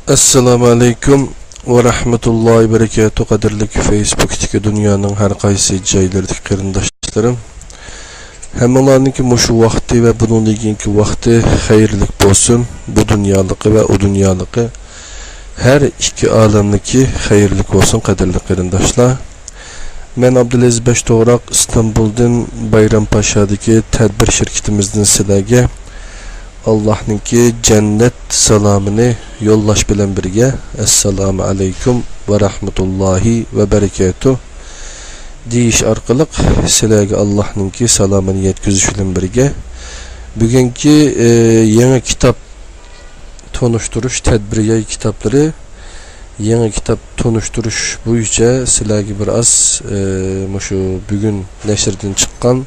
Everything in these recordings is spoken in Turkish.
Assalamu alaikum ve rahmetullahi ve berekatuhu. Qadirlik Facebook'taki dünyanın her qaysı joylaridagi qarindoshlarım. Hammalarninki mushu vaqti ve bunun ilginki vaqti xayrlik bo'lsin. Bu dunyolikı ve o dunyolikı her iki alemdeki xayrlik olsun qadirli qarindoshlar. Men Abdulaziz Beshto'g'roq İstanbul'dan Bayrampaşa'daki tadbir şirketimizden sizlarga Allah'ınki cennet salamını yollaş bilen birge. Esselamu aleyküm ve rahmetullahi ve berekatuh deyiş arkalık sizlarga Allah'ınki salamını yetkizüş bilen birge. Bugünkü yeni kitap tonuşturuş tedbiriye kitapları yeni kitap tonuşturuş boyunca sizlarga biraz şu bugün neşirden çıkan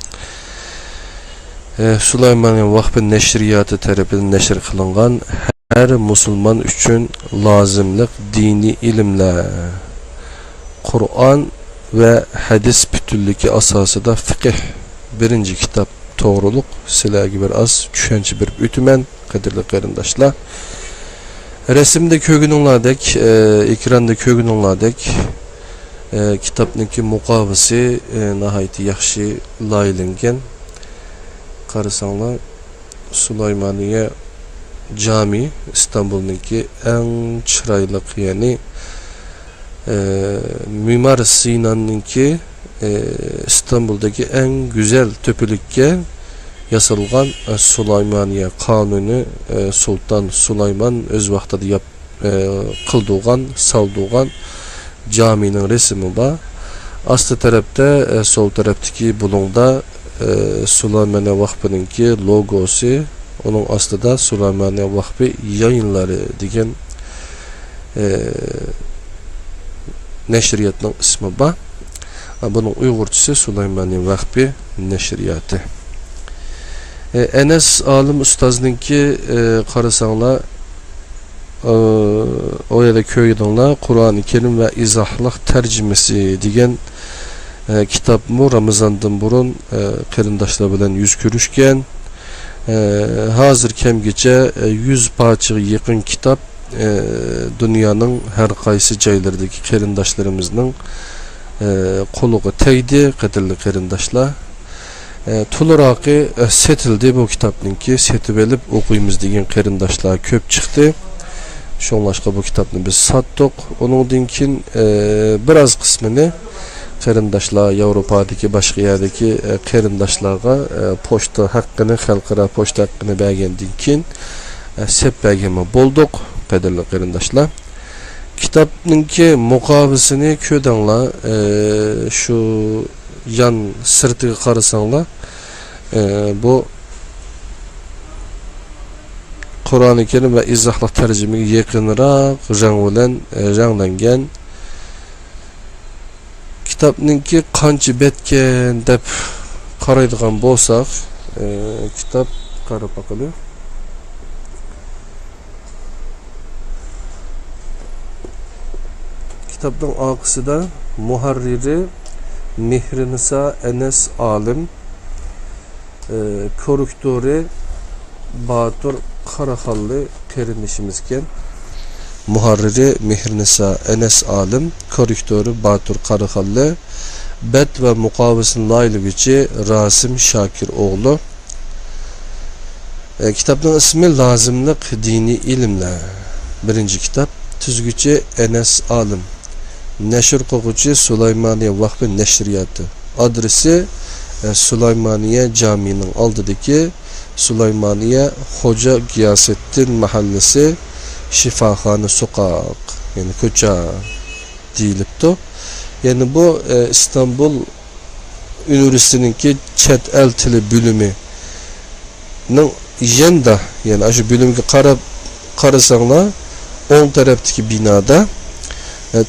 Sulaymaniye Vakfı Neşriyatı tarafından neşr kılınan her Müslüman için lazımlık dini ilimler, Kur'an ve hadis bütünlüğü asasında fıkıh birinci kitap doğruluk sizlerge bir az düşünce bir ütümen kadirli qarindoshlar. Resimde kögününladek, ekranda kögününladek kitapniki mukavvisi nahayeti yaxşı layılingen. Qarasanglar Sulaymaniye Cami İstanbul'daki en çıraylık yani Mimar Sinan'ınki İstanbul'daki en güzel töpülükке yasalgan Sulaymaniye Kanunu Sultan Sulayman öz vaqtida qildigan saldigan caminin resmi var. Aslı tarafta sol taraftaki bulungda Sulaymaniye Vakfı'nınki logosu, onun aslında Sulaymaniye Vakfı yayınları degan neşriyatının ismi var. Bunun Uygurçası Sulaymaniye Vakfı Neşriyatı. Enes Alim Ustaz'ınki qarasanglar o yerda köydünler Kur'an-ı Kerim ve izahlık tercümesi degan kitap mı Ramazan'dan burun qarindoshlar bilan yüz görüşken hazır kemgece 100 parçaga yakın kitap dünyanın her qaysı joylaridagi qarindoshlarımızning qo'liga tegdi qadirli qarindoshlar. To'liroqi setildi bu kitapninki setib elib o'qiymiz degan qarindoshlar ko'p chiqdi. Shunlashqa bu kitapni biz satdik. Onundan keyin biraz qismini qarindoshlar Yevropadagi boshqa yerdagi qarindoshlarga pochta haqqini, xalqaro pochta haqqini bergandan keyin sepbergama bo'ldik qadirli qarindoshlar. Kitapninki muqovisini ko'rdinglar, shu yan sirtiga qarasanglar, bu Qur'on-i Kerim ve izahlı tercümeye yakınırak rang bilan ranglangan. Kitapninki qancha betken deb qaraydigan bo'lsak, kitap qarab baqili. Kitapning orqasida muharriri Mihrinisa Enes Alim, korrektori Batur Qaraxalli qarindishimizken. Muharriri Mihrinisa Enes Alim, korrektori Batur Qaraxalli, bet ve muqavisin laylıgıcı Rasim Şakir oğlu. Kitapның ismi Lazımlık Dini İlimler. Birinci kitap. Tüzgücü Enes Alim. Neşir qo'g'uchi Sulaymaniye Vakfı Neşriyatı. Adresi Sulaymaniye Cami'nin oldidagi Sulaymaniye Hoca Giyasettin Mahallesi Şifaxona Sokak, yani ko'cha deyilibdi. Yani bu İstanbul Üniversitesi'ninki chet el tili bölümünün yanda, yani şu bölümge qarasanglar on taraftaki binada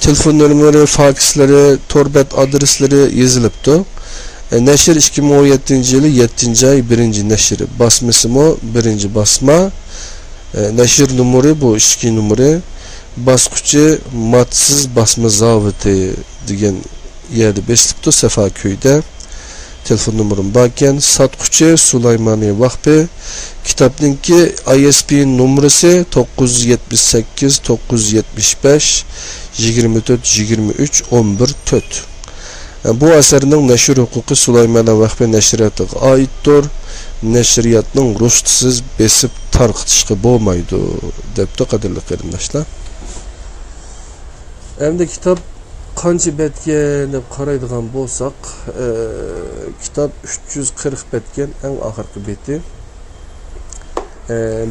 telefon numaraları, faksları, torbet adresleri yazılıptı. Neşir 2017 yılı 7. ay 1. neşiri. Basması mı 1. basma. Neşir numara bu 2 numara. Baskıcı matsız basma zavıtı degan yerde beslipti Sefaköy'de. telefon numaram barken. Satquchi Sulaymaniye Vakfi. Kitapninki ISBN numarası 978 975 24 23 11 4. Bu eserinin neşir hukuku Sulaymaniye Vakfi neşriyatıga aittir. Neşriyatning ruxsatisiz besip tarqitishga bo'lmaydi debdi qadrli qarindoshlar. Endi kitap qancha betga deb qaraydigan bo'lsak, kitap 340 betgan eng oxirgi beti.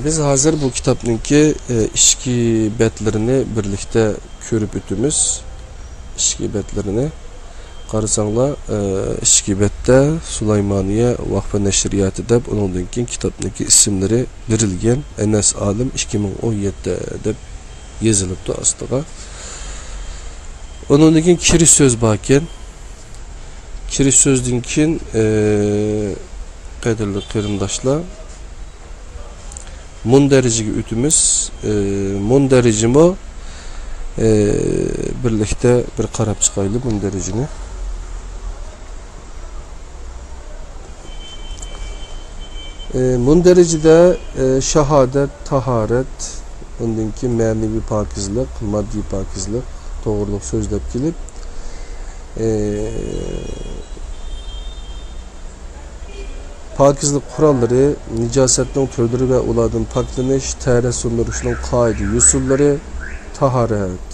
Biz hozir bu kitapninki ichki betlarini birlikda ko'rib o'tamiz. Ichki betlarini qarasanglar, ichki betda Sulaymaniye Vakfi Neşriyatı deb undan keyin kitapninki ismlari berilgan. Enes Alim 2017 deb yozilibdi ostiga. Ondan keyin kirish so'z bor ekan. Kirish so'zdan keyin qadrli qarindoshlar, mundariciga o'timiz. Mundaricimi birlikda bir qarab chiqaylik mundaricini. Mundaricida shahodat, tahorat, undan keyin ma'naviy pokizlik, moddiy pokizlik, to'g'riliq so'zlab kelib, pokizlik qurollari, nijosatning turlari va ulardan poklanish, tahara sundurishning qoida usullari, tahorat.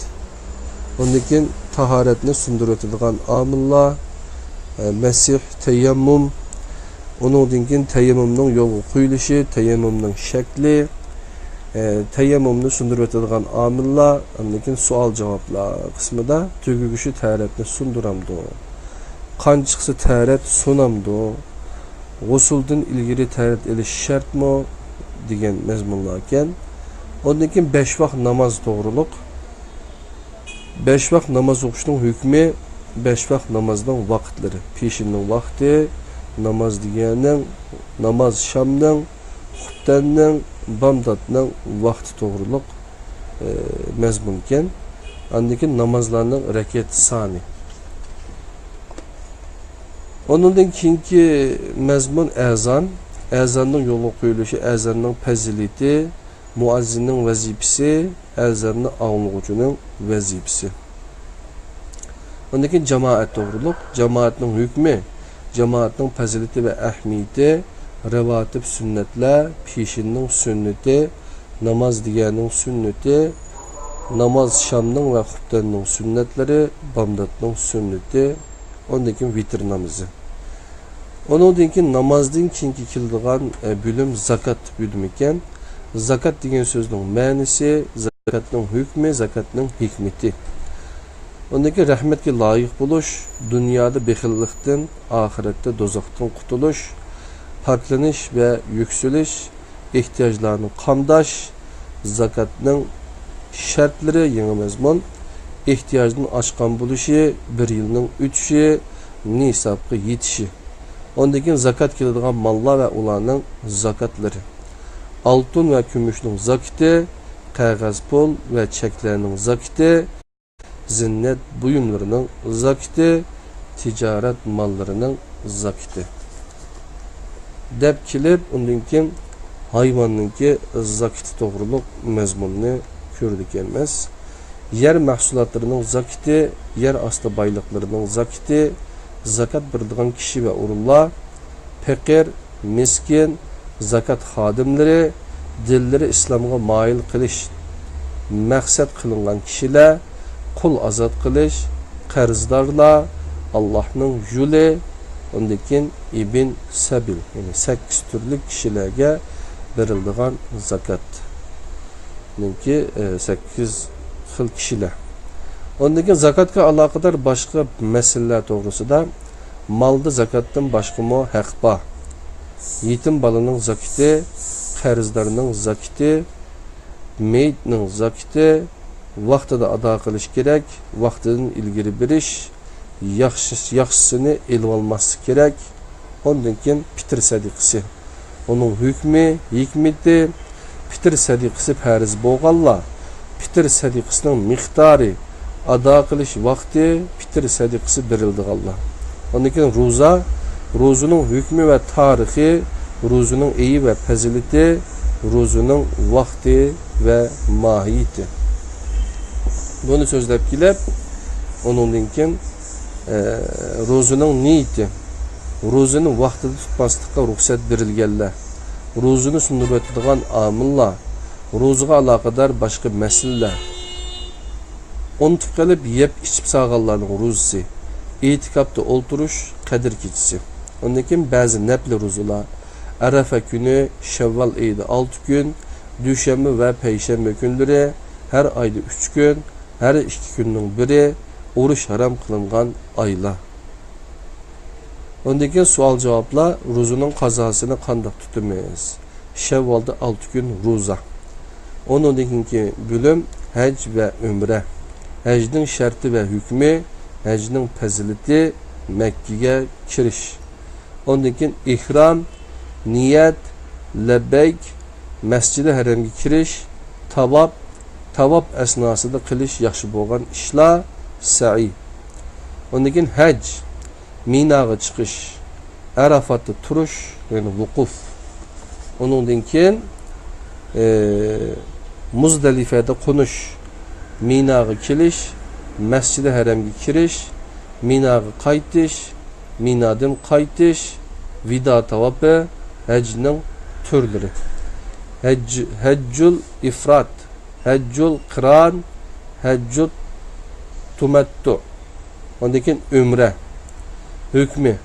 Undan keyin tahoratni sundirib o'tadigan omillar, masih, tayammum. Onundan keyin tayammumning yo'lga qo'yilishi, tayammumning shakli, tayammumni sundirib o'tadigan omillar, undan keyin savol-javoblar qismida tugugishi tahoratni sundiramdi. Qanchisi tahorat sunamdi? G'usuldan ilgari tahorat elish shartmi degan mazmunlar ekan. Ondan keyin 5 vaqt namoz to'g'riliq. 5 vaqt namoz o'qishning hukmi, 5 vaqt namozning vaqtlari. Peshinning vaqti, namaz deganing, namoz shamning, xuftanning, bamdodning vaqti to'g'riliq mazmun ekan. Ondan keyin namozlarning rakat soni. Ondan keyingi mazmun azon, azonning yo'lga qo'yilishi, azonning fazilati, muazzinning vazifasi, azonni anglag'uchining vazifasi. Ondan keyin jamoat to'g'riliq, jamoatning hukmi, jamoatning fazilati va ahamiyati, ravatib sunnatlar, peshinning sunnati, namoz deganing sunnati, namoz shamning va xuftanning sunnatlari, bamdodning sunnati, ondan keyin vitr namozi. Ondan keyin namozdan keyingi keladigan bölüm zakat bölümü ekan. Zakat degan so'zning ma'nosi, zakatning hukmi, zakatning hikmati. Ondan keyin rahmatga loyiq bo'lish, dunyoda bexillikdan, oxiratda do'zaxdan qutulish, paklanish va yuksalish, ehtiyojlarni qamdash, zakatning shartlari yangi mazmun, ehtiyojni ochgan bo'lishi, bir yilning o'tishi, nisabga yetishi. Ondan keyin zakat keladigan mallar va ularning zakatlari. Altın ve kümüşün zakati, qog'oz pul ve cheklarning zakati, zinnet buyumlarının zakati, ticaret mallarının zakati. Deb kelib, undan keyin hayvonninki zakati to'g'riliq mazmunni ko'rdik emas. Yer mahsulotlarining zakati, yer osti boyliqlarining zakati, zakat beradigan kishi va o'rinlar, faqir, miskin, zakat xodimlari, dillari islomga moyil qilish, maqsad qilingan kishilar, qul ozod qilish, qarzdorlar, Allohning yo'li, undan keyin ibn sabil, ya'ni 8 turli kishilarga beriladigan zakat. Bunki 8 xil kishilar. Ondan keyin zakatga aloqador boshqa masalalar to'g'risida malda zakatdan boshqa haq bor. Yetim balaning zakati, qarzdorning zakati, meyitning zakati, vaqtida ado qilish kerak, vaqtidan ilgari berish, yaxshisini elib olmaslik kerak. Ondan keyin fitr sadiqasi. Onun hukmi, hikmati, fitr sadiqasi farz bo'lganlar, fitr sadiqasining miqdori, ado qilish vaqti, fitr sadiqasi berildiganlar. Ondan keyin ro'za, ro'zaning hukmi va tarixi, ro'zaning iyi va fazilati, ro'zaning vaqti va mohiyati. Buni so'zlab kelib, onundan keyin ro'zaning niyati, ro'zani vaqtida tutmaslikqa ruxsat berilganlar, ro'zani sundirib o'tadigan omillar, ro'zaga aloqador boshqa masalalar, unutib qolib yeb ichib sog'anlarning ro'zasi, e'tikofda o'ltirish qadr kechisi. Ondan keyin ba'zi nafl ro'zalar, Arafa kuni, Shavval oyida 6 kun, dushanba va payshanba kunlari, har oyda 3 kun, her 2 kunning biri urush haram qilingan oylar. Ondan keyin savol javoblar, ro'zaning qazosini qanday tutamiz? Shavvalda 6 kun ro'za. Ondan keyingi bölüm hac ve umra. Hacning sharti ve hukmi, hacning fazilati, Mekke'ye kirish. Ondan keyin ihram, niyat, labbayk, Masjid-i Haramga kirish, tavaf esnasida qilish yaxshi bo'lgan ishlar, sa'i. Ondan keyin hac, Minaga chiqish, Arafatda turish, ya'ni vuquf. Ondan keyin Muzdalifada qo'nish, Minaga kelish, Masjid-i Haramga kirish, Minaga qaytish, Minadan qaytish, vida tavafi, hajning turlari. Hajjul ifrat, hajjul qiran, hajjul tumattu. Ondan keyin umra, hükmü,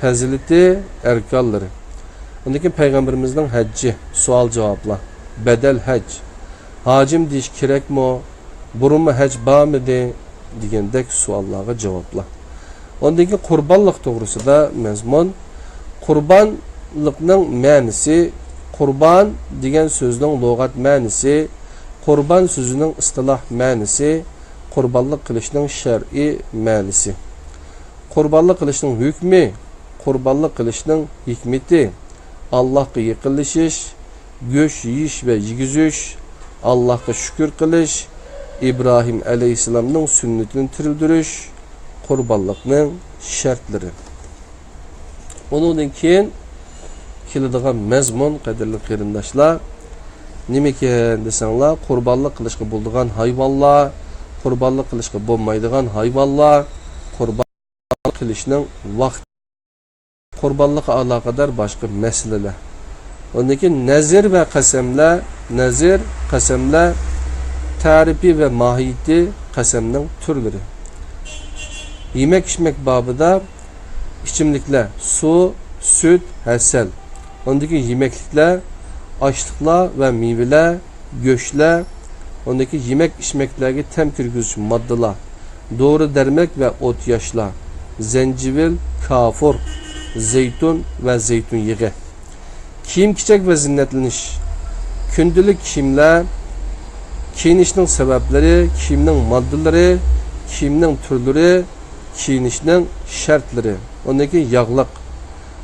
fazilati, erkanları. Ondan keyin Peygamberimizin hacci, sual cevaplar, bedel hac, hacim deyish kerakmi, burunmi hac bormidi degandek savollarga javoblar. Ondan keyin qurbonlik to'g'risida mazmun, qurbonlikning ma'nosi, qurban degan so'zning lug'at ma'nosi, qurban so'zining istiloh ma'nosi, qurbonlik qilishning shar'iy ma'nosi. Qurbonlik qilishning hukmi, qurbonlik qilishning hikmati, Allohga yaqinlashish, go'sht yeyish va yegizish, Allohga shukr qilish, İbrahim alayhisalomning sunnatini tirildirish, qurbonlikning shartlari. Ondan keyin keladigan mazmun, qadrli qarindoshlar, nima ekan desanglar, qurbonlik qilishga bo'ladigan hayvonlar, qurbonlik qilishga bo'lmaydigan hayvonlar, qurbon qilishning vaqti, qurbonlikqa aloqador boshqa masalalar. Ondan keyin nazir va qasamlar, tarifi ve mahiyeti qasamning turlari. Yemek içmek babida içimlikler, su, süt, hasal. Ondaki yemeklikler, açlıklar ve meyveler, göçler. Ondaki yemek içmeklerge tem kirgüzücü maddeler, doğru dermek ve ot yaşlar, zencevil, kafur, zeytun ve zeytun yağı. Kiyim kiçek ve zinnetleniş, kündülük kiyimler, kiyinişning sebepleri, kiyimning maddeleri, kiyimning türleri, kiyinişning şartları. Ondaki yağlıq.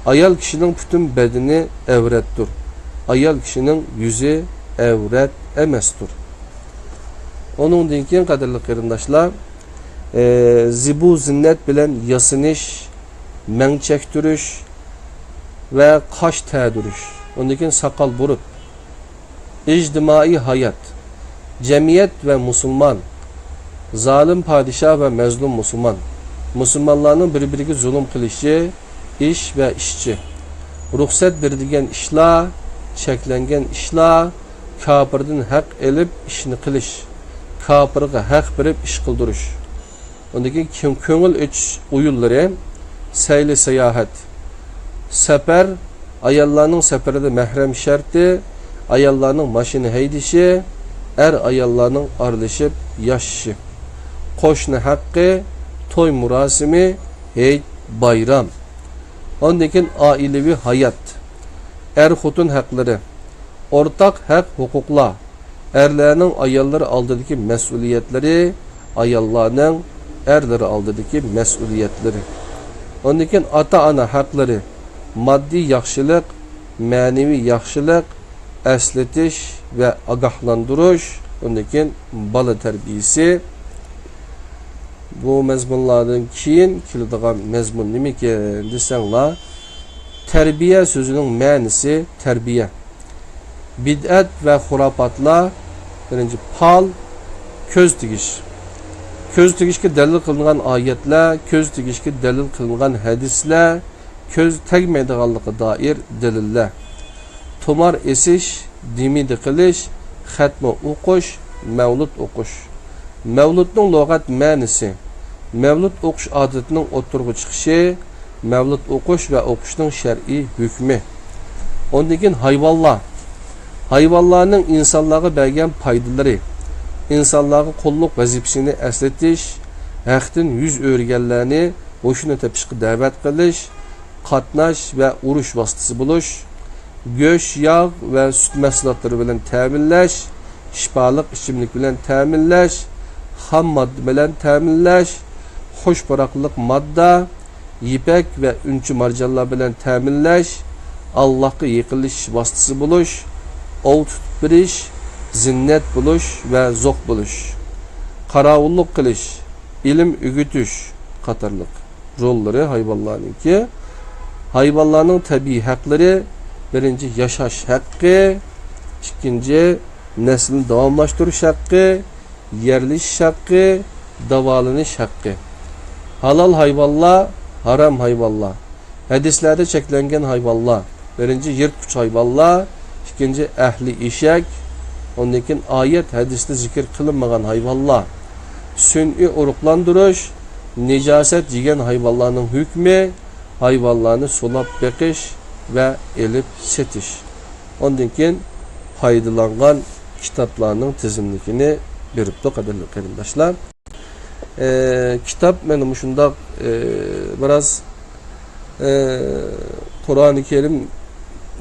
Ayal kişinin bütün bedeni evrettir. Ayal kişinin yüzü evret emestir. Onundan keyin qadrli qarindoshlar, zibu zinnet bilen yasinish, mang chektirish ve qash tadirish. Ondan keyin saqal burut. İctimai hayat. Cemiyet ve Müslüman, zalim padişah ve mezlum Müslüman, Müslümanların birbiriga zulüm qilishi, iş ve işçi, ruhsat berilgan ishlar, cheklangan ishlar, kafirdan haq elib ishni qilish, kafirga haq berib ish qildirish. Ondan keyin ko'ngil o'chish o'yinlari, sayli sayohat, safar, ayollarning safarida mahram sharti, ayollarning mashina haydishi, ayollarning aralashib yashashi, qo'shni haqqi, to'y murosimi, hayit, bayram. Ondan keyin oilaviy hayot, xotin haqlari, o'rtaq haq huquqlar, erlarning ayollar oldidagi mas'uliyatlari, ayollarning erlari oldidagi mas'uliyatlari. Ondan keyin ota-ona haqlari, moddiy yaxshilik, ma'naviy yaxshilik, esletish ve agahlandırış, ondan keyin bola tarbiyasi. Bu mazmunlardan keyin keladigan mazmun nima ekan desanglar, Terbiye sözünün mənisi terbiye. Bid'at ve hurapatlar birinci pal, köz tigiş. Köz tigişke delil kılınan ayetler, köz tigişke delil kılınan hadisler, köz tegmeydiğanlığı dair deliller. Tomar esiş, dimidi kılış, xatma okuş, mevlud okuş. Mevludun logat mənisi, mevlud okuş adetinin oturgu çıkışı, mevlud okuş ve okuşun şer'i hükmü. Ondan hayvallar. Hayvallarının insanlığa bergen paydaları, insanlığa kolluk vazifesini esletiş, haqdan yüz örgenlerini hoşuna tepişki davet kılış, katnaş ve uruş vasıtası buluş, göç, yağ ve süt mahsulatları bilen teminleş, şifalık içimlik bilen teminleş, ham madde bilen teminleş, hoş baraklık madde, ipek ve üncü marcanlar bilen teminleş, Allah'a yıkılış vasıtası buluş, ov tutup biriş, zinnet buluş ve zok buluş, karavulluk kılış, ilim ügütüş katarlık rolları hayvanlarınki. Hayvanların tabi hakları birinci yaşaş hakkı, ikinci neslini devamlaştırış hakkı, yerleşiş hakkı, davalanış hakkı. Halal hayvanlar, haram hayvanlar. Hadislerde çeklengen hayvanlar. Birinci yırtkuç hayvanlar, ikinci ehli işek, ondakin ayet hadiste zikir kılınmagan hayvanlar. Sün'i uruklandırış, necaset yiyen hayvanların hükmü, hayvanlarını sulap bekiş ve elip setiş. Ondakin faydalangan kitaplarının tizimlikini berip de kadarlı karindaşlar. Kitap benim şunda biraz Kur'an-ı Kerim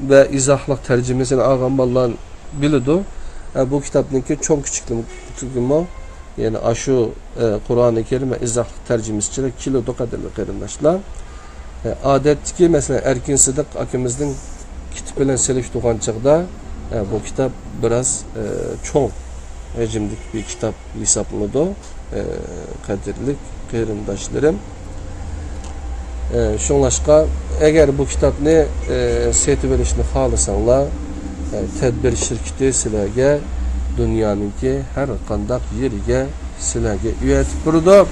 ve izahlık tercümesini ağamballan bilidu. Bu kitapınki çok küçüklüğüm o. Yani aşı Kur'an-ı Kerim ve izahlık tercümesiyle kilo do kadarlı karindaşlar. Adet ki mesela Erkin Sıdık akimizin kitabıyla seliş doğan çağda bu kitap biraz çok hecimlik bir kitap hesaplıdır. Kadirlik kıyırındaşlarım. Şunlaşka eğer bu kitabını seti verişini halısanlar tedbir şirketi silahge dünyanınki her kandak yerige silahge üyetip burada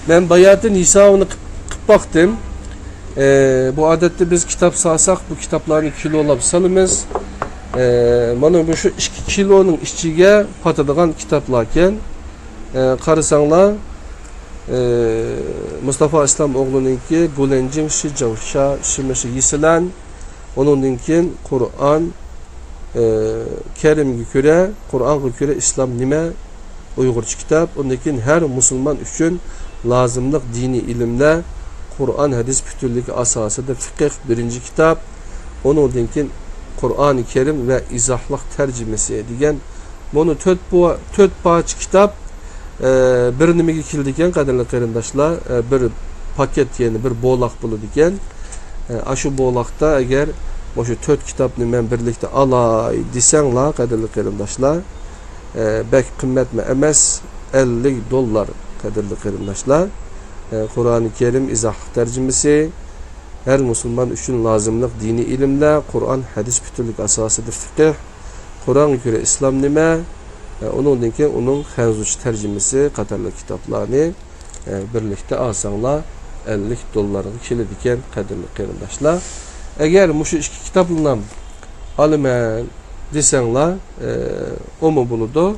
ben bayatın hesabını kıp baktım. Bu adette biz kitap sağsak bu kitapların kilo olab salımız. Bana bu şu 2 kilonun işçiye patadığan kitaplarken karısanlar Mustafa İslam oğlununki Gulencin Şicavşa Şimeşi Yisilen onununkin Kur'an Kerim göre Kur'an göre İslam nime Uygurca kitap onunkin her Müslüman üçün lazımlık dini ilimle Kur'an hadis bütünlük asasıdır fıkıh birinci kitap onunkin Kur'an-ı Kerim ve izahlık tercümesi edigen bunu töt bağış kitap bir nimege kildiken kadarlı karindaşlar bir paket yani bir boğlak bulu diken aşı boğlakta eğer şu töt kitap nimen birlikte alay disenla kadarlı karindaşlar bek kıymet mi emez $50 kadarlı karindaşlar Kur'an-ı Kerim izahlık tercümesi her Müslüman üçün lazımlık dini ilimle Kur'an hadis bütünlük asasıdır fıkıh Kur'an göre İslam nime onun xenzuç tercümesi katarlı kitaplarını birlikte alsanlar $50 kilediken kadirli karindaşlar. Eğer bu iki kitapla alımen desenler o mu buludu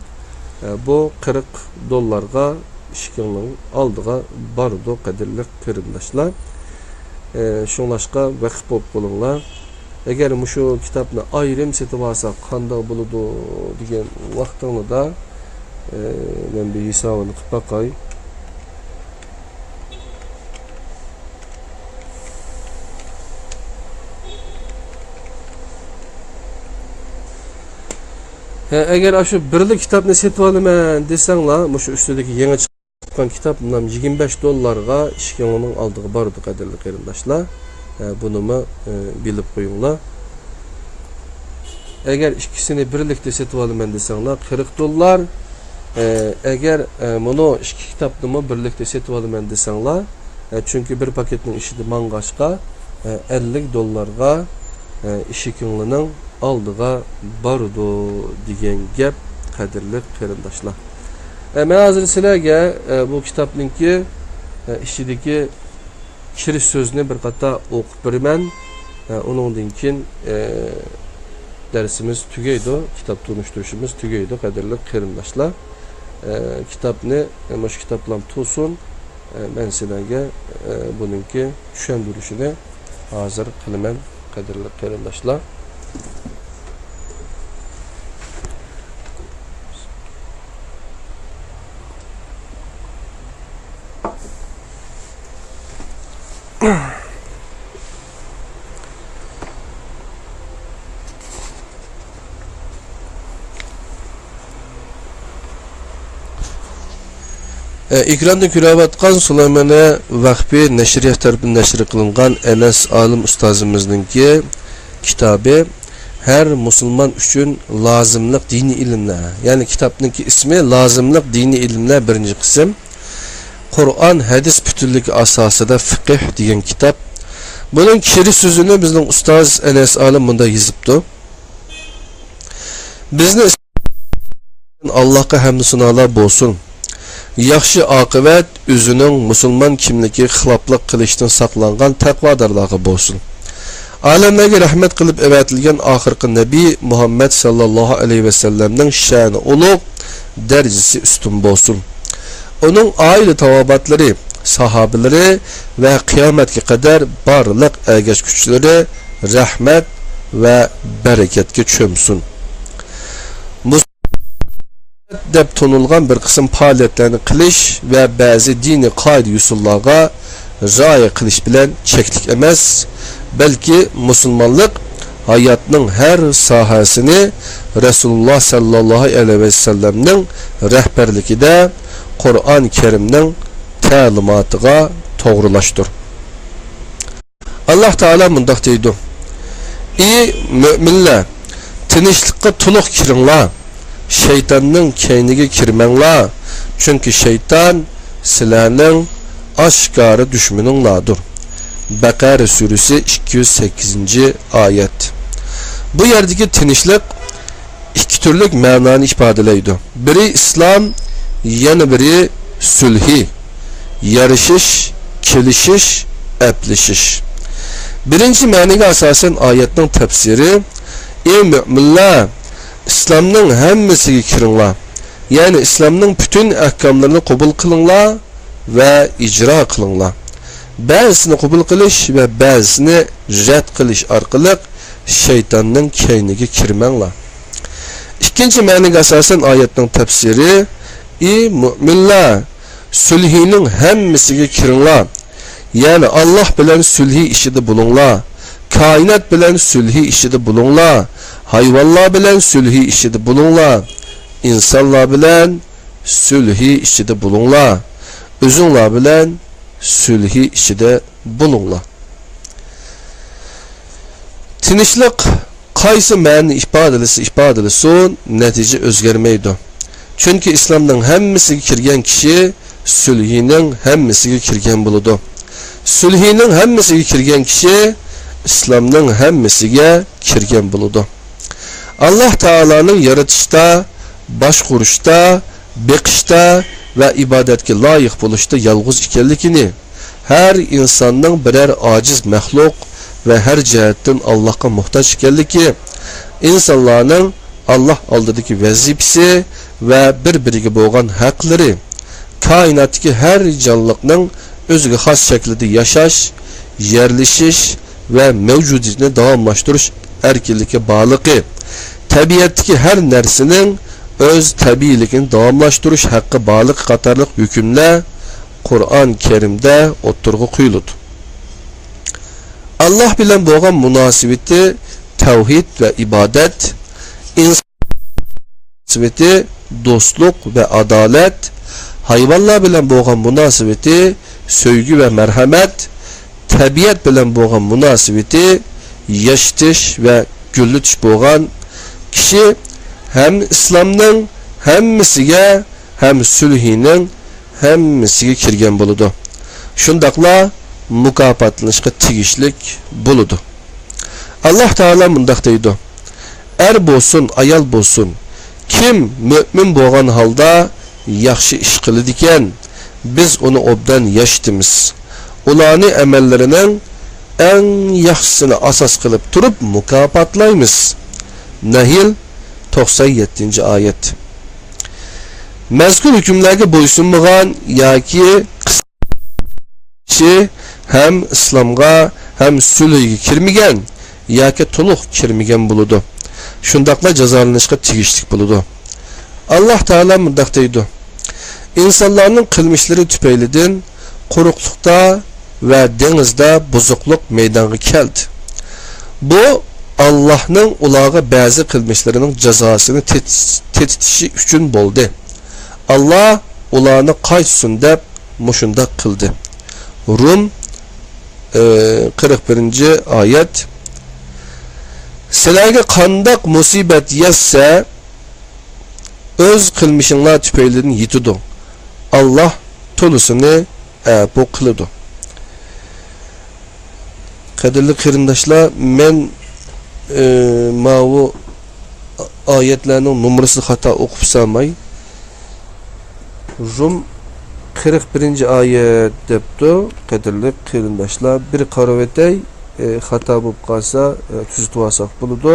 bu $40 işkinliğin aldığı barıdo kadirli karindaşlar. Şunlaşka vakıf bolup bulunlar. Eğer şu kitapını ayrım seti varsa kanda buludu diyen vaktını da ben bir hesabını bakay. Eğer şu birli kitapını seti alımen desenla şu üstündeki yeni çıkan kitap bundan $25 işkenliğinin aldığı barıdı kadirli karindaşlar. Bunu mu bilip koyunlar. Eğer ikisini birlikte setip alımen desenler $40. Eğer bunu iki kitapını birlikte setip alımen desenler çünkü bir paketin işi mangaçka $50 işikinglining aldıga bardı degan gap qadirli qarindoshlar. Men hozir sizlarga bu kitobninki ichidagi kirish so'zini bir qator o'qib beraman. Uningdan keyin dersimiz tugaydi, kitap tunishtirishimiz tugaydi qadirli qarindoshlar. Kitapni, shu kitaplam to'sin, men sizlarga buningki tushuntirishini hozir qilaman qadirli qarindoshlar. Ekranda ko'rayotgan Sulaymoniya Vaqfi nashriyat tarafidan nashr qilingan Anas Alim ustozimizning kitobi Her musulmon uchun lozimlik diniy ilmlar. Ya'ni kitobning ismi lozimlik diniy ilmlar birinchi qism. Qur'on hadis butunligi asosida fiqh degan kitob. Buning kirish so'zini bizning ustoz Anas Alim bunda yozibdi. Bizni Allohga hamd sanolar bo'lsin. Yaxshi oqibat o'zining musulmon kimligi xiloflik qilishdan saqlangan taqvodorlarga bo'lsin. Alamlarga rahmat qilib avatilgan oxirgi nabiy Muhammad sallallohu alayhi va sallamning sha'ni ulug' darajasi ustun bo'lsin. Uning oila tavobatlari, sahobalari va qiyomatga qadar barliq ergashuvchilari rahmat va barakatga cho'msin. Deb tonulgan bir qism faoliyatlarni qilish va ba'zi diniy qoida usullarga rioya qilish bilan cheklik emas, balki musulmonlik hayotning har sohasini Rasululloh sallallohu alayhi va sallamning rahbarligida Qur'on Karimning ta'limotiga to'g'rilashdir. Alloh taolo mundaq deydi: "Ey mu'minlar, tinchlikqa to'liq kiringlar. Şeytanның keyniga kirmanglar, chunki shayton sizlarning oshkora dushmaninglardir." Baqara surasi 208-oyat. Bu yerdagi tinchlik ikki turli ma'noni ifodalaydi. Biri islom, yana biri sulhi, yarashish, kelishish, aplishish. Birinchi ma'noga asosan oyatning tafsiri: "Ey mu'minlar, İslamның hammasiga kiringlar. Ya'ni islomning butun ahkomlarini qabul qilinglar va ijro qilinglar. Ba'zisini qabul qilish va ba'zisini rad qilish orqali shaytonning keyniga kirmanglar." Ikkinchi ma'noga asosan oyatning tafsiri: "Ey mu'minlar, sulhining hammasiga kiringlar. Ya'ni Alloh bilan sulhi ishida bo'linglar. Koinot bilan sulhi ishida bo'linglar. Hayvanlar bilan sulhi ishida bulunglar. İnsanlar bilan sulhi ishida bulunglar. O'zinglar bilan sulhi ishida bulunglar." Tinchlik qaysi ma'ni ifodalasa natija o'zgarmaydi. Chunki islomning hammasiga kirgan kishi sulhining hammasiga kirgan bo'ladi. Sulhining hammasiga kirgan kishi islomning hammasiga kirgan bo'ladi. Allah Teala'nın yaratışda, boshqurishda, beqishda va ibodatga loyiq bo'lishda yolg'iz ekanligini, har insonning birer ojiz maxluq va har jihatdan Allohga muhtoj ekanligi, insonlarning Alloh oldidagi vazifasi va bir-biriga bo'lgan haqlari, koinotdagi har jonliqning o'ziga xos shaklida yashash, yerlashish va mavjudiyatni davomlashtirish erkinligiga bog'liqi, tabiatdagi har narsaning o'z tabiiyligini davomlashtirish haqqi bog'liq qatorliq hukmlar Qur'on Karimda o'tirg'i qo'yiladi. Alloh bilan bo'lgan munosabati tavhid va ibodat, inson munosabati do'stlik va adolat, hayvonlar bilan bo'lgan munosabati sevgi va marhamat, tabiat bilan bo'lgan munosabati yashtish va gullitish bo'lgan kishi hem islomning hammasiga ham sulhining hammasiga kirgan bo'ladi. Shundaqla mukofotlanishga tegishlik bo'ladi. Alloh taolo mundaq deydi: er bo'lsin, ayol bo'lsin, kim mo'min bo'lgan holda yaxshi ish qiladi ekan, biz uni obdan yashitimiz. Ularning amallarining eng yaxshisini asos qilib turib mukofotlaymiz. Nahl 97-oyat. Mazkur hukmlarga bo'ysunmagan yoki kishi ham islomga ham sulhga kirmagan yoki to'liq kirmagan bo'ladi. Shundaqla jazolanishga tegishli bo'ladi. Alloh taolo mundaq deydi: insonlarning qilmishlari tufaylidan quruqlikda va dengizda buzuqlik meydonga keldi. Bu Allohning ularga ba'zi qilmishlarining jazosini tetitishi uchun bo'ldi. Allah ularni qaytsin deb mushundaq qildi. Rum 41-oyat. Sizlarga qandaq musibat yetsa, o'z qilmishinglar tufaylidan yetidi. Allah to'lisini bu qiladi. Qadrli qarindoshlar, men bu oyatlarning numarasini xato o'qib solmay, Rum 41-oyat debdi. Qadrli qarindoshlar, bir qarab o'tay, xato bo'lib qolsa tuzatib olsak bo'ladi.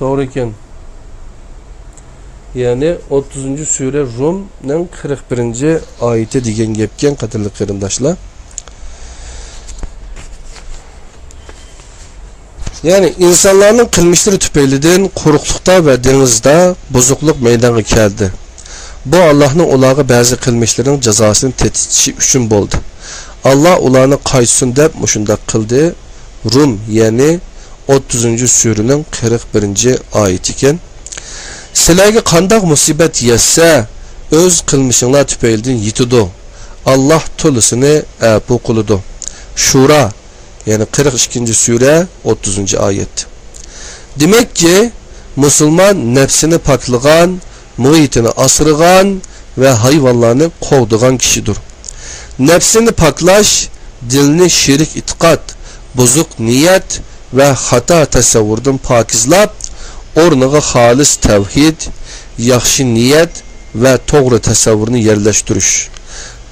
Doğru ekan. Yani 30. sure Rum'ning 41-oyati degan gapken qadrli qarindoshlar. Yani insanların qilmishlari tufaylidan quruqlikda va dengizda buzuqlik meydonga keldi. Bu Allohning ularga ba'zi qilmishlarining jazosini tetitishi uchun bo'ldi. Allah ularni qaytsin deb mushundaq qildi. Rum yani 30. surening 41-oyati ekan. Sizlarga qandaq musibat yetsa, o'z qilmishinglar tufaylidan yetidi. Allah to'lisini afu qiladi. Shura yani 42. sure 30-oyat. Demek ki musulmon nefsini paklagan, muhitini asırgan ve hayvanlarını kovduğan kişidir. Nefsini paklash, dilni şirik itiqat, bozuk niyet ve hata tasavvurdan pakizlab, o'rniga xolis tavhid, yaxshi niyat ve to'g'ri tasavvurni yerlashtirish.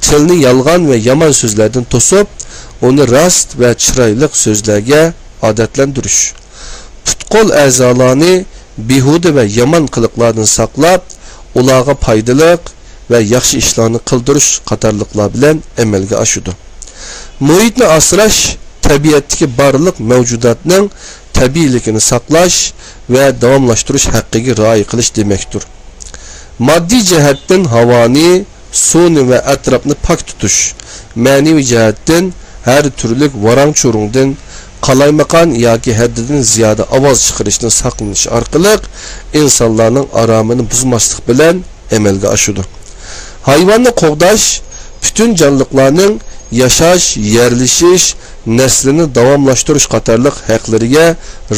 Tilni yolg'on ve yomon so'zlardan to'sib, onu rast ve chiroyli so'zlarga odatlantirish. Putqol a'zolarni behuda ve yomon qiliqlardan saqlab, ularga foydali ve yaxshi ishlarni qildirish qatorliqlar bilan amalga oshadi. Muhitni asrash tabiatdagi barliq mavjudotning tabiiyligini saqlash ve davomlashtirish haqqiga rioya qilish demakdir. Moddiy jihatdan havoni, suvni ve atrofni pok tutish, ma'naviy jihatdan her türlük varang churungdan, qalaymaqon yoki haddidan ziyoda ovoz chiqarishdan saqlanish orqali insonlarning aromini buzmaslik bilan amalga oshadi. Hayvonni qo'g'dash bütün canlılarning yashash, yerlishish, neslini davomlashtirish qatorliq haqlariga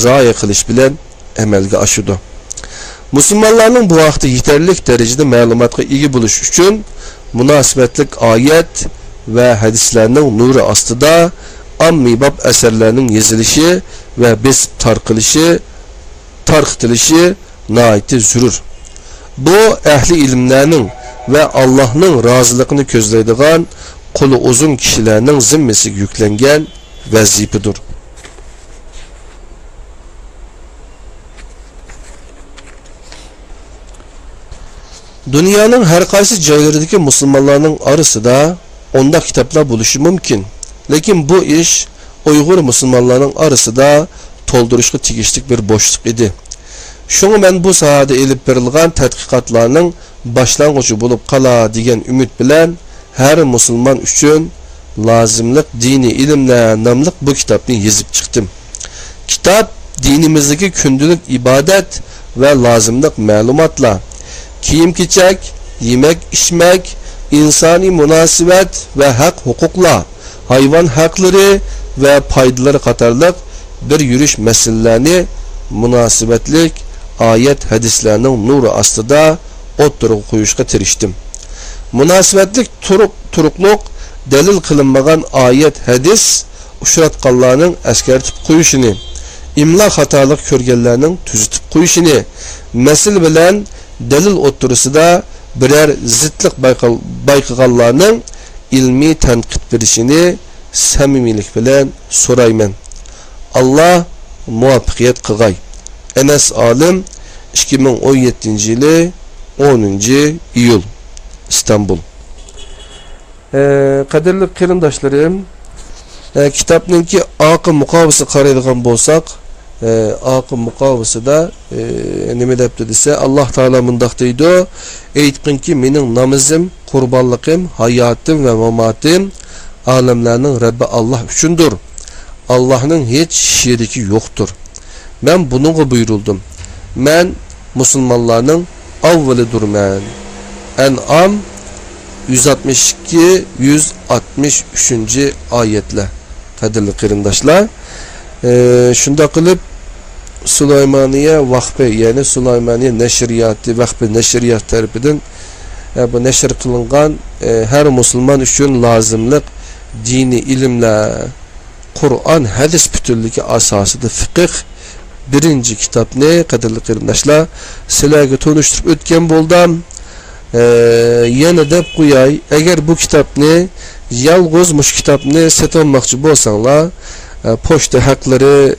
rioya qilish bilan amalga oshadi. Musulmonlarning bu vaqtda yetarlik darajada ma'lumotga ega bo'lish uchun munosabatlik oyat ve hadislerinin nuru astida ammibab eserlerinin yazılışı ve besip tarqıtılışı naiti zürür. Bu ehli ilimlerinin ve Allah'ın razılıkını közleydiğen kulu uzun kişilerinin zimmesi yüklengen vazifidir. Dünyanın her qaysi joylaridagi musulmonlarning orasida onda kitaplar buluşu mümkün. Lekin bu iş Uyghur Müslümanların arasında tolduruşqa tegishlik bir boşluq edi. Şunu men bu sahada elip berilgan tadqiqatlarning başlangıcı bulup qala degan ümit bilan her musulman üçün lazımlık dini ilimler namlıq bu kitapni yazıp çıktım. Kitap dinimizdeki kündülük ibadet ve lazımlık malumatla, kiyim-kechak, yemek içmek, insani münasebet ve hak hukukla, hayvan hakları ve paydaları qatarlıq bir yürüyüş meselelerini münasebetlik ayet hadislerinin nuru astıda o'ttirib qo'yishga tirishdim. Münasebetlik turuqluq delil qilinmagan ayet hadis uchratganlarning eskartib qo'yishini, imla xatolik ko'rganlarning tuzitib qo'yishini, masal bilan delil o'ttirisida birer zidlik bayqaganlarning ilmiy tanqid berishini samimiylik bilan so'rayman. Allah muvaffaqiyat qilgay. Enes Alim 2017 yılı 10. iyul İstanbul. Qadirli qarindoshlarım, kitapninki aqı muqovisi qaraydigan bo'lsak, aqı muqovisida nima debdi desa, Allah Taala mundaq deydi: "Aytqinki mening namozim, qurbonliqim, hayotim va mamatim alamlarning Rabbi Allah uchundur. Allah'ның hiç şeriki yoktur. Ben bununla buyuruldum. Ben Müslümanların avvalidur men." En'am 162-163 ayetler. Qadirli qarindoshlar, shunda qilib Süleymaniye Vakfı, yani Süleymaniye Neşriyatı Vakfı Neşriyat tarafidan bu neşr qilingan her Müslüman üçün lazımlık dini ilimler, Kur'an hadis bütünlüğü asasıda fıkıh birinci kitap ne? Qadirli qarindoshlar, sizlarga tanıştırıp ötken boldum. Yana deb qo'yay, agar bu kitapni yalg'iz mush kitapni sotmoqchi bo'lsanglar, pochta haqlari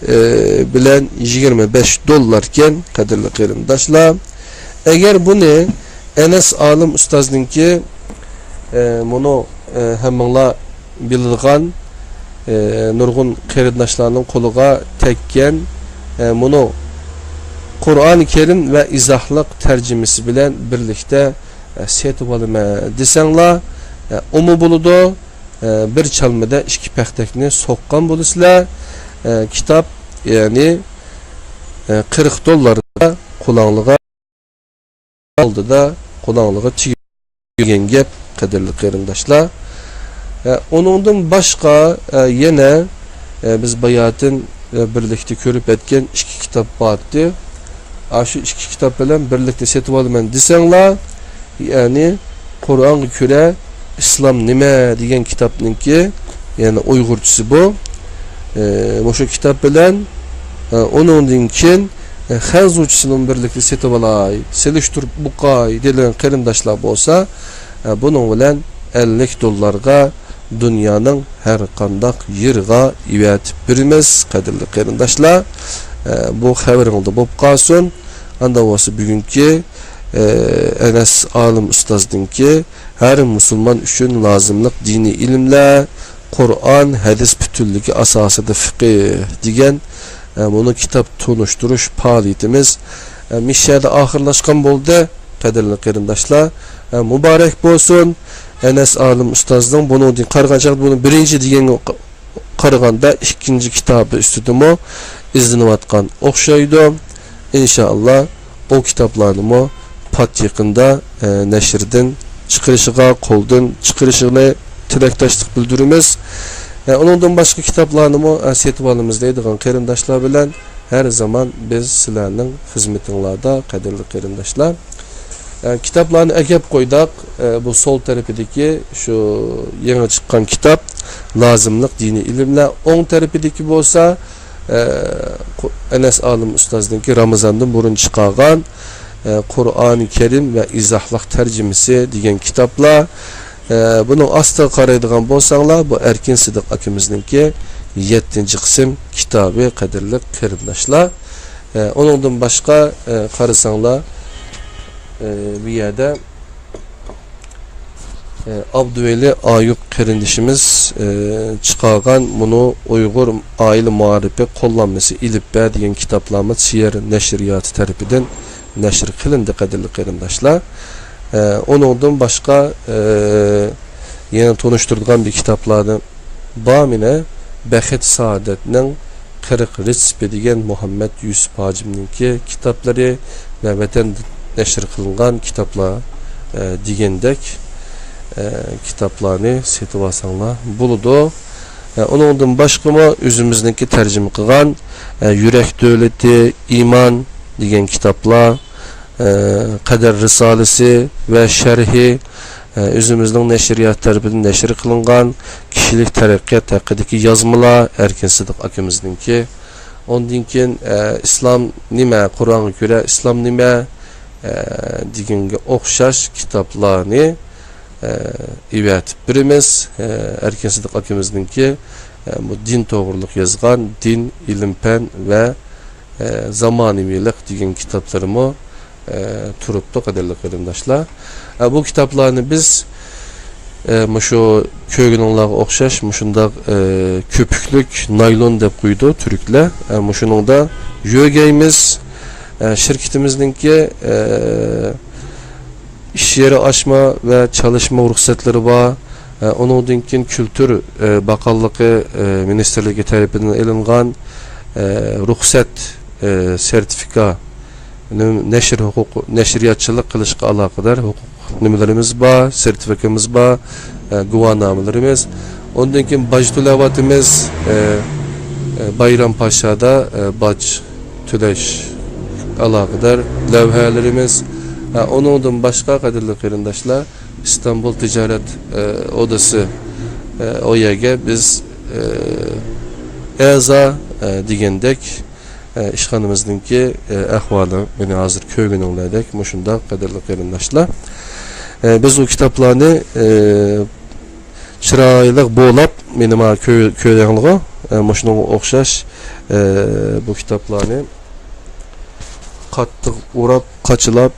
bilan $25 ekan, qadrli qarindoshlar. Agar buni Enes Alim ustozninki buni hammanglar biladigan nurg'un qarindoshlarning qo'liga tekkan buni Kur'an-ı Kerim ve izahlık tercümesi bilen birlikte setib olma desanglar, umu buludu bir çalmada iki pəxtekni soqqan buluslar, kitap yani $40 kulağlığa aldı da kulağlığa tüygen gep, qadirli qarindoshlar. Onundan başka yine biz bayatın birlikte körüp etken iki kitap vardı. Şu iki kitap bilen birlikte setib olman desanglar, yani Kur'an-ı Kerim İslam nime degan kitapninki, yani Uygurçası bu. Şu kitap bilen onundan keyin xanzuçısının birlikte setib olay, selishtirib buqay degan qarindoshlar bo'lsa, bunun bilen $50 dünyanın her qandaq yerga ivetib berimiz, qadirli qarindoshlar. Bu xabaringizda bo'lib qolsin. Anda bo'lsa bugungi Enes Alim ustozdinki her Müslüman üçün lazımlık dini ilimler, Kur'an, hadis bütünlüğü asasıda fıkıh degan bunu kitap tunuşturuş faaliyetimiz Mişyada ahırlaşkan boldu. Qadirli qarindoshlar, mübarek bolsun. Enes Alim ustozding bunu qarğanchaq bunu birinci degan qaraganda ikinci kitabı üstüdümü izleniyotgan o'xshaydi. İnşallah o kitaplarını pat yakında neşirden çıkırışıga, koldan çıkırışını tilektaşlık bildirimiz. Onundan başka kitaplarını setib olamiz deydigan qarindoshlar bilan her zaman biz sizlarning xizmetinglarda, qadirli qarindoshlar. Kitaplarını ekep koydak. Bu sol tarafideki şu yeni çıkan kitap lazımlık dini ilimler. On tarafideki bolsa Enes Alim ustozdinki Ramazandan burun çıkargan Kur'an-ı Kerim ve izahlık tercümesi degan kitaplar. Bunun aslı qaraydigan bolsanglar, bu Erkin Sidiq akimizninki 7. kısım kitabı, qadirli qarindoshlar. Onundan başka qarasanglar bir yerde Abdüveli Ayub kardeşimiz çıkargan bunu Uygur aile muharibi kollanması İlipbe degan kitaplarımı Siyer Neşriyatı tarafından neşr kılındı kadirli qarindaşlar. Onundan başka yine tanıştırılan bir kitaplardan Bamine Bəxet Saadet'nin 40 Ritspi degan Muhammed Yusuf Hacim'ninki kitapları ve vatan neşr kılıngan kitaplar degendek kitaplarını setip alsanlar buludu. Onundan başka mı özümüzdeki tercüme kılgan Yürek Devleti, İman degan kitaplar, Kader Risalesi ve Şerhi özümüzün neşriyat tarafından neşr kılıngan kişilik terakkiyat hakkındaki yazmalar Erkin Sıdık akımızınki. Ondan keyin İslam nime, Kur'an'a göre İslam nime degenge okşaş kitaplarını ivetip birimiz Erkin Sıdık akımızınki bu din doğruluk yazgan din, ilim, pen ve zamanimilik degen kitaplarımı turuptu kaderli qarindaşlar. Bu kitaplarını biz şu köygünonlarga okşaş muşunda köpüklük naylon dep koydu Türkler. Muşunun da yögeyimiz şirketimizdeki iş yeri açma ve çalışma ruhsatları var. Onun dinkin kültür bakanlığı ministerliği tarafından elingan ruhsat sertifika neşr hukuk neşriyatçılık kılışqa alakadar hukuk nimelerimiz var, sertifikamız var, guvanamalarımız. Ondan keyin bac tulavatımız Bayram Paşa'da bac tüleş alakadar levhalarımız. Ondan başka kadirli qarindaşlar İstanbul Ticaret Odası OYG biz EZA degendek işxanımızdaki ahvalı beni hazır köygününlerdek muşunda kadirli qarindaşlar. Biz o kitaplarını çıraylık boğulap benim köydenliğe muşuna okşaş bu kitaplarını kattık urap kaçılap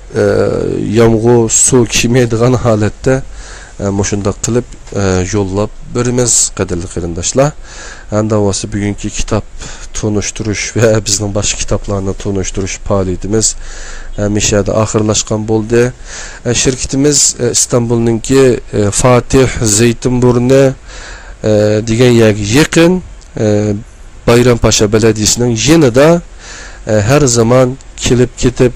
yağmur su kimeydiğen halette muşunda kılıp yollap birimiz kadirli qarindaşlar. Andavası bugünkü kitap tanıştırış ve bizden başka kitaplarını tanıştırış faaliyetimiz mişada ahırlaşkan boldu. Şirketimiz İstanbul'unki Fatih Zeytinburnu degan yerga yakın Bayrampaşa Belediyesi'nin yanında her zaman kelip ketip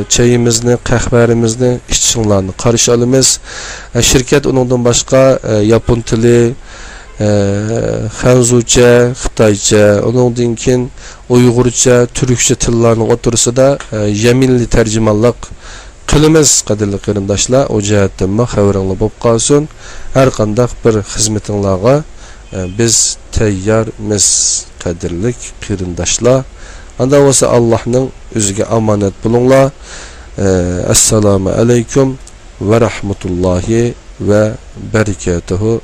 çayımızı, kahvelerimizni, içkilerini karşı alımız. Şirket onundan başka Yapon dili, Hanzuca, Xitayca, onundan keyin Uygurca, Türkçe tillarının otursa da yeminli tercümanlık kılımız kadirli qarindaşlar. O cihetten mi xabaringlar bo'lib qolsin. Her qanday bir xizmetinglarga biz tayyormiz kadirli qarindaşlar. Anda olsa Allah'ın özüge amanet bulunlar. Esselamu aleyküm ve rahmetullahi ve berekatuhu.